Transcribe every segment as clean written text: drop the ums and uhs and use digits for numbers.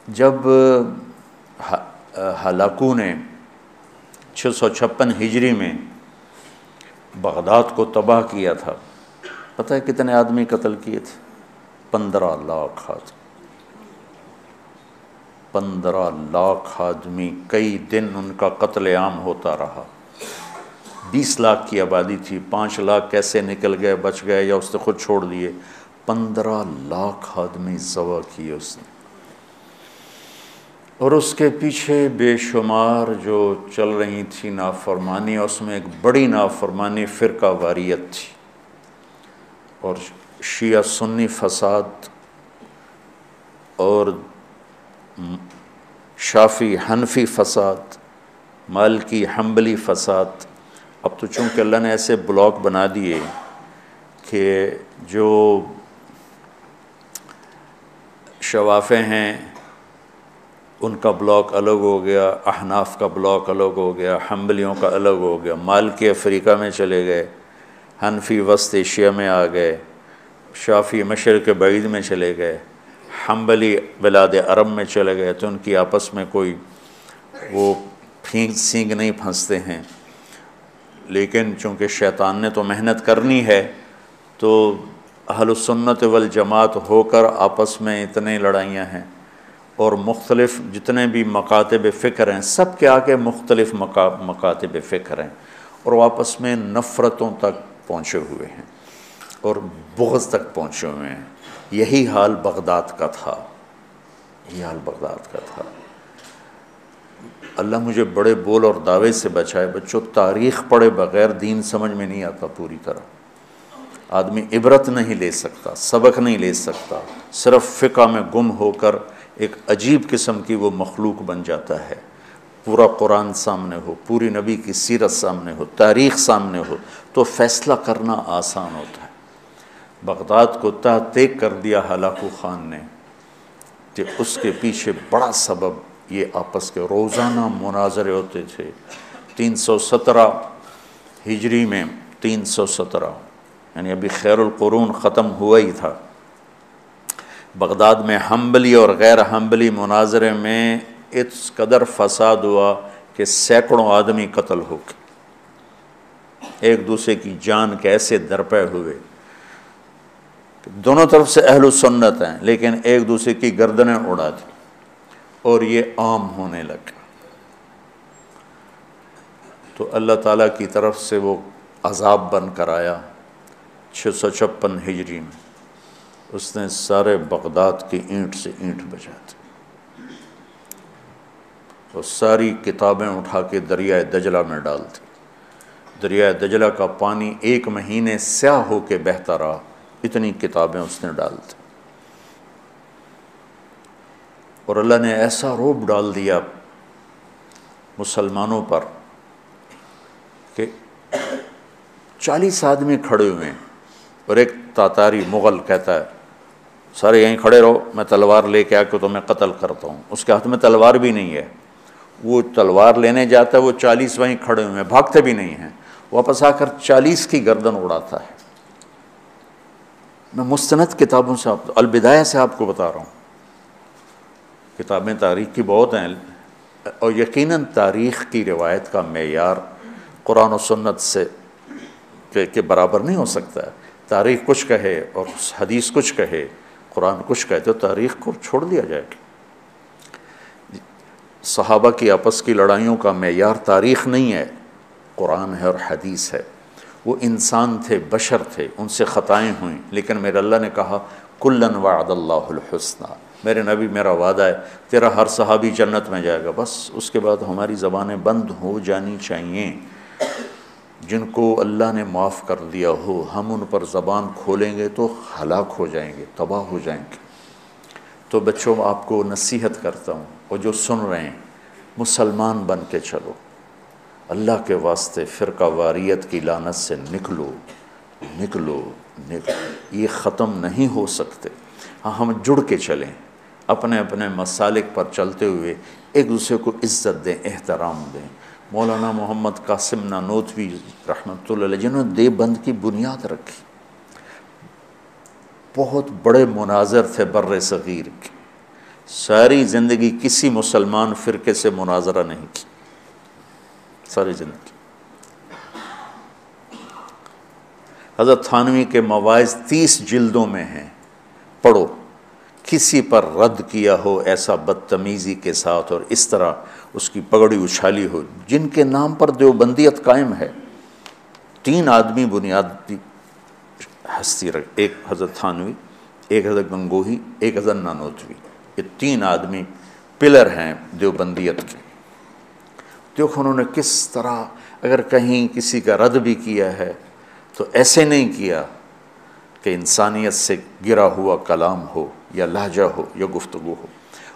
जब हलाकू ने 656 हिजरी में बगदाद को तबाह किया था, पता है कितने आदमी कत्ल किए थे? 15 लाख आदमी। 15 लाख आदमी, कई दिन उनका कत्ल आम होता रहा। 20 लाख की आबादी थी, 5 लाख कैसे निकल गए, बच गए या उसने खुद छोड़ दिए। 15 लाख आदमी ज़बह किए उसने। और उसके पीछे बेशुमार जो चल रही थी नाफरमानी, उसमें एक बड़ी नाफरमानी फ़िरका वारियत थी, और शिया सुन्नी फसाद और शाफ़ी हनफी फसाद, मालिकी हम्बली फसाद। अब तो चूँकि अल्लाह ने ऐसे ब्लॉक बना दिए कि जो शवाफ़े हैं उनका ब्लॉक अलग हो गया, अहनाफ का ब्लॉक अलग हो गया, हम्बलियों का अलग हो गया, मालिकी अफ्रीका में चले गए, हनफी वस्त एशिया में आ गए, शाफ़ी मशरिक़ बईद में चले गए, हम्बली बिलाद अरब में चले गए। तो उनकी आपस में कोई वो फींग सींग नहीं फंसते हैं। लेकिन चूँकि शैतान ने तो मेहनत करनी है, तो अहलुस सुन्नत वल जमात होकर आपस में इतने लड़ाइयाँ हैं, और मुख्तलिफ़ जितने भी मकातब फ़िक्र हैं सब के आगे मुख्तलिफ़ मकातब फ़िक्र हैं, और वो आपस में नफ़रतों तक पहुँचे हुए हैं और बुग़्ज़ तक पहुँचे हुए हैं। यही हाल बगदाद का था, यही हाल बगदाद का था। अल्लाह मुझे बड़े बोल और दावे से बचाए। बच्चों, तारीख़ पढ़े बग़ैर दीन समझ में नहीं आता पूरी तरह। आदमी इबरत नहीं ले सकता, सबक नहीं ले सकता, सिर्फ़ फ़िक़्ह में गुम होकर एक अजीब किस्म की वो मखलूक बन जाता है। पूरा कुरान सामने हो, पूरी नबी की सीरत सामने हो, तारीख़ सामने हो, तो फ़ैसला करना आसान होता है। बगदाद को तहतीक कर दिया हलाकू ख़ान ने, कि उसके पीछे बड़ा सबब ये आपस के रोज़ाना मुनाजरे होते थे। 317 हिजरी में, 317 यानी अभी खैरुल कुरून ख़त्म हुआ ही था, बगदाद में हम्बली और गैर हम्बली मुनाजरे में इस कदर फसाद हुआ कि सैकड़ों आदमी कत्ल हो गए। एक दूसरे की जान कैसे दरपे हुए, दोनों तरफ से अहलुस सुन्नत हैं, लेकिन एक दूसरे की गर्दनें उड़ा दी, और ये आम होने लगा। तो अल्लाह ताला की तरफ से वो अज़ाब बन कर आया 656 हिजरी में। उसने सारे बगदाद की ईंट से ईंट बजा दी, और सारी किताबें उठा के दरियाए दजला में डाल दी। दरियाए दजला का पानी 1 महीने स्याह हो के बहता रहा, इतनी किताबें उसने डाल दी। और अल्लाह ने ऐसा रोब डाल दिया मुसलमानों पर कि 40 आदमी खड़े हुए हैं, और एक तातारी मुग़ल कहता है, सारे यहीं खड़े रहो, मैं तलवार लेके आके तुम्हें कत्ल करता हूँ। उसके हाथ में तलवार भी नहीं है, वो तलवार लेने जाता है, वो 40 वहीं खड़े हुए हैं, भागते भी नहीं हैं। वापस आकर 40 की गर्दन उड़ाता है। मैं मुस्तनद किताबों से अलबिदाया से आपको बता रहा हूँ, किताबें तारीख़ की बहुत हैं, और यकीनन तारीख़ की रिवायत का मेयार कुरान और सुन्नत से के बराबर नहीं हो सकता है। तारीख़ कुछ कहे और हदीस कुछ कहे, कुरान कुछ कहे, तो तारीख़ को छोड़ दिया जाएगा। सहाबा की आपस की लड़ाइयों का मेयार तारीख़ नहीं है, कुरान है और हदीस है। वो इंसान थे, बशर थे, उनसे ख़ताएँ हुई, लेकिन मेरे अल्लाह ने कहा कुल्लन वअदल्लाहुल हुस्ना, मेरे नबी मेरा वादा है तेरा हर सहाबी जन्नत में जाएगा। बस उसके बाद हमारी ज़बानें बंद हो जानी चाहिए। जिनको अल्लाह ने माफ़ कर दिया हो, हम उन पर ज़बान खोलेंगे तो हलाक हो जाएंगे, तबाह हो जाएंगे। तो बच्चों, आपको नसीहत करता हूँ, और जो सुन रहे हैं, मुसलमान बन के चलो, अल्लाह के वास्ते फ़िरका वारियत की लानत से निकलो निकलो निकलो। ये ख़त्म नहीं हो सकते। हाँ, हम जुड़ के चलें, अपने अपने मसालिक पर चलते हुए एक दूसरे को इज़्ज़त दें, एहतराम दें। मौलाना मोहम्मद कासिम नानोतवी रहमतुल्लाह अलैह, जिन्होंने देवबंद की बुनियाद रखी, बहुत बड़े मुनाज़र थे बर्रे सग़ीर के, सारी ज़िंदगी किसी मुसलमान फ़िरके से मुनाजरा नहीं की, सारी ज़िंदगी। हज़रत थानवी के मवाइज़ 30 जिल्दों में हैं, पढ़ो। किसी पर रद्द किया हो ऐसा बदतमीज़ी के साथ और इस तरह उसकी पगड़ी उछाली हो, जिनके नाम पर देवबंदियत कायम है। 3 आदमी बुनियादी हस्ती रख, एक हज़रत थानवी, एक हज़रत गंगोही, एक हज़रत नानोतवी। ये 3 आदमी पिलर हैं देवबंदियत के। देखो उन्होंने किस तरह, अगर कहीं किसी का रद्द भी किया है तो ऐसे नहीं किया कि इंसानियत से गिरा हुआ कलाम हो या लहजा हो या गुफ्तगू हो।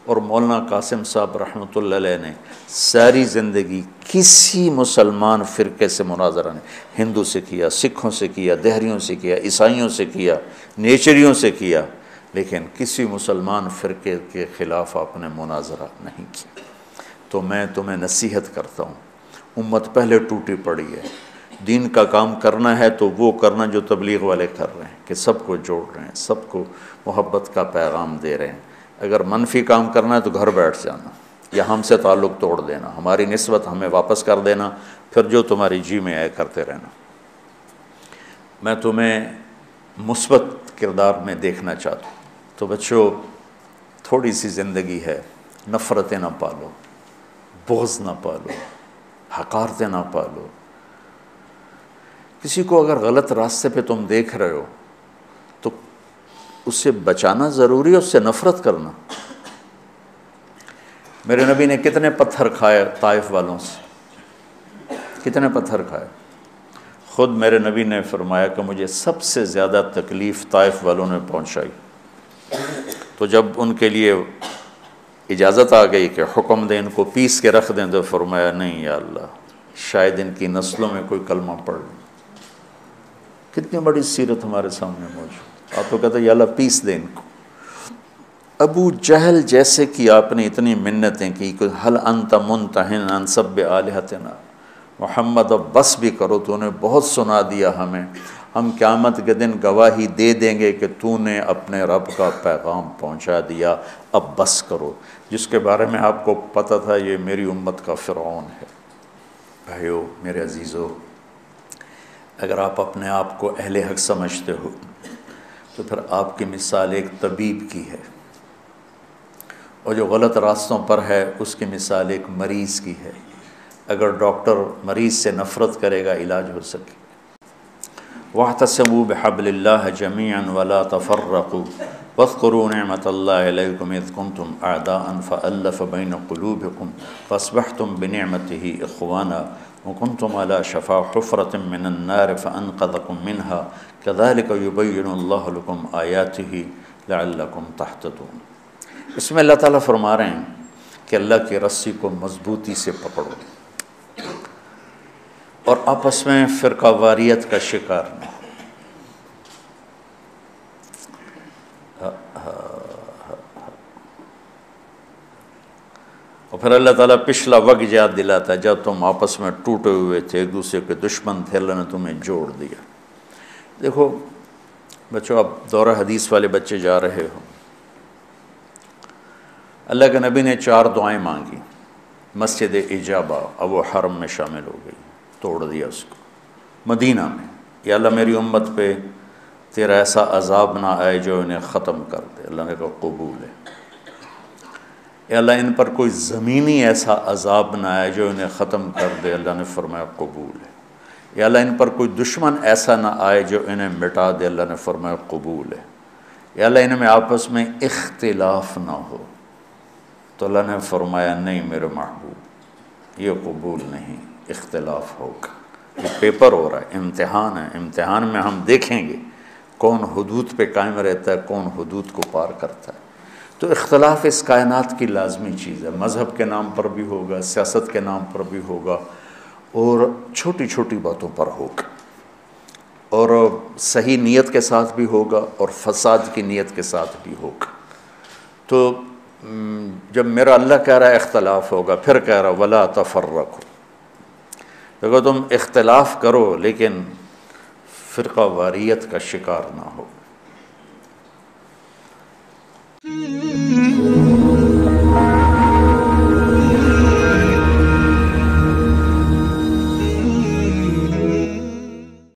और मौलाना कासिम साहब रहमतुल्लाह अलैह ने सारी ज़िंदगी किसी मुसलमान फ़िरके से मुनाजरा नहीं, हिंदू से किया, सिखों से किया, देहरियों से किया, ईसाइयों से किया, नेचरियों से किया, लेकिन किसी मुसलमान फ़िरके के ख़िलाफ़ आपने मुनाजरा नहीं किया। तो मैं तुम्हें नसीहत करता हूँ, उम्मत पहले टूटी पड़ी है, दीन का काम करना है तो वो करना जो तबलीग वाले कर रहे हैं कि सबको जोड़ रहे हैं, सबको मोहब्बत का पैगाम दे रहे हैं। अगर मनफी काम करना है तो घर बैठ जाना या हमसे ताल्लुक़ तोड़ देना, हमारी निस्बत हमें वापस कर देना, फिर जो तुम्हारी जी में आए करते रहना। मैं तुम्हें मुस्बत किरदार में देखना चाहता हूँ। तो बच्चों, थोड़ी सी ज़िंदगी है, नफ़रतें ना पालो, बोझ ना पालो, हकारतें ना पालो। किसी को अगर गलत रास्ते पे तुम देख रहे हो तो उससे बचाना ज़रूरी है, उससे नफ़रत करना। मेरे नबी ने कितने पत्थर खाए ताइफ वालों से, कितने पत्थर खाए। ख़ुद मेरे नबी ने फरमाया कि मुझे सबसे ज़्यादा तकलीफ़ ताइफ वालों ने पहुँचाई। तो जब उनके लिए इजाज़त आ गई कि हुक्म दें, इनको पीस के रख दें, तो फरमाया नहीं या अल्लाह, शायद इनकी नस्लों में कोई कलमा पढ़ ले। कितनी बड़ी सीरत हमारे सामने मौजूद। आप तो कहते या अल्लाह पीस दे इनको। अबू जहल जैसे कि आपने इतनी मिन्नतें की कि हल अंत मुंतहिन अन सब्ब आलिहतना, मोहम्मद अब बस भी करो, तूने बहुत सुना दिया हमें, हम क़यामत के दिन गवाही दे देंगे कि तूने अपने रब का पैगाम पहुंचा दिया, अब बस करो। जिसके बारे में आपको पता था ये मेरी उम्मत का फ़िरऔन है। भाइयों मेरे अजीज़ों, अगर आप अपने आप को अहले हक़ समझते हो तो फिर आपकी मिसाल एक तबीब की है, और जो गलत रास्तों पर है उसकी मिसाल एक मरीज़ की है। अगर डॉक्टर मरीज़ से नफ़रत करेगा, इलाज हो सके। वअतसिमू बिहब्लिल्लाहि जमीअन वला तफ़र्रक़ू वज़्कुरू निअमतल्लाहि अलैकुम इज़ कुंतुम अअदाअन फ़अल्लफ़ बैन क़ुलूबिकुम फ़अस्बहतुम बिनिअमतिही इख़्वाना वकुंतुम अला शफ़ा हुफ़रतिम मिनन नार फ़अनक़ज़कुम मिनहा कज़ालिक युबय्यिनुल्लाहु लकुम आयातिही लअल्लकुम तहतदून। इसमें अल्लाह ताला फरमा रहे हैं कि अल्लाह की रस्सी को मज़बूती से पकड़ो और आपस में फ़िरक़ावारियत का शिकार न हो। और फिर अल्लाह ताला पिछला वक्त याद दिलाता है, जब तुम आपस में टूटे हुए थे, एक दूसरे के दुश्मन थे, अल्लाह ने तुम्हें जोड़ दिया। देखो बच्चों, अब दौरा हदीस वाले बच्चे जा रहे हो, अल्लाह के नबी ने 4 दुआएं मांगी, मस्जिद इजाबा अब वो हरम में शामिल हो गई, तोड़ दिया उसको। मदीना में, या अल्लाह मेरी उम्मत पे तेरा ऐसा अज़ाब ना आए जो इन्हें ख़त्म कर दे, अल्लाह ने कहा कबूल है। या अल्लाह इन पर कोई ज़मीनी ऐसा अज़ाब ना आए जो इन्हें ख़त्म कर दे, अल्लाह ने फरमाया कबूल है। या अल्लाह इन पर कोई दुश्मन ऐसा ना आए जो इन्हें मिटा दे, अल्लाह ने फरमाया कबूल है। या अल्लाह इनमें आपस में इख्तिलाफ़ ना हो, तो अल्लाह ने फरमाया नहीं मेरे महबूब, ये कबूल नहीं, इख्तिलाफ़ होगा। ये पेपर हो रहा है, इम्तिहान है, इम्तिहान में हम देखेंगे कौन हुदूद पे कायम रहता है, कौन हुदूद को पार करता है। तो इख्तिलाफ़ इस कायनात की लाजमी चीज़ है, मज़हब के नाम पर भी होगा, सियासत के नाम पर भी होगा, और छोटी छोटी बातों पर होगा, और सही नीयत के साथ भी होगा और फसाद की नीयत के साथ भी होगा। तो जब मेरा अल्लाह कह रहा है इख्तिलाफ़ होगा, फिर कह रहा वला तफ़र्रक़ू, देखो तुम इख्तिलाफ़ करो लेकिन फ़िरक़ावारियत का शिकार ना हो।